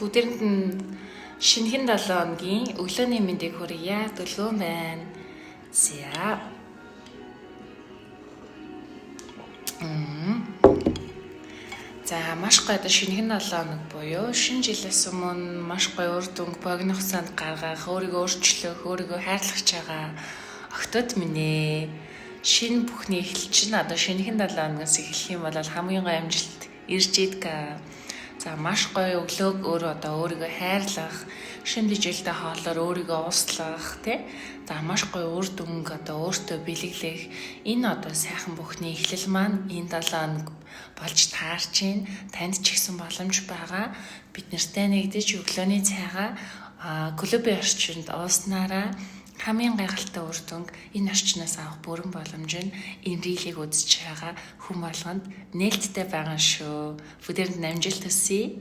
Бүгдээрэнд нь шинэхэн 7 хоногийн өглөөний мэндийг хүргье. Дөлгөөн байна. За. За маш гоё шинэхэн 7 хоног буюу шинэ жилээс өмнө маш гоё үр дүнг богино хугацаанд гаргах, өөрийгөө өөрчлөх, өөрийгөө хайрлах чагаа октод минь ээ. Шинэ бүхний эхэлж чинь шинэхэн 7 хоногоос эхлэх юм бол хамгийн гоё амжилт ирж идэх. За маш гоё өглөөг өөрийгөө хайрлах, шинэ жилдээ хоолоор өөрийгөө ууслах тий. За маш гоё үр дүнг өөртөө бэлэглэх энэ сайхан бүхний эхлэл маань энэ 7 хоног болж таарч чинь танд ч ихсэн боломж байгаа. Бид нартай нэгдэж өглөөний цайгаа клубын орчинд ууснараа хамгийн гайхалтай үр дүнг энэ орчноос авах бүрэн боломж нь энэ рилийг үзэж байгаа хүн болгонд нээлттэй байгаа шүү. Бүгдээрэнд амжилт хүсье.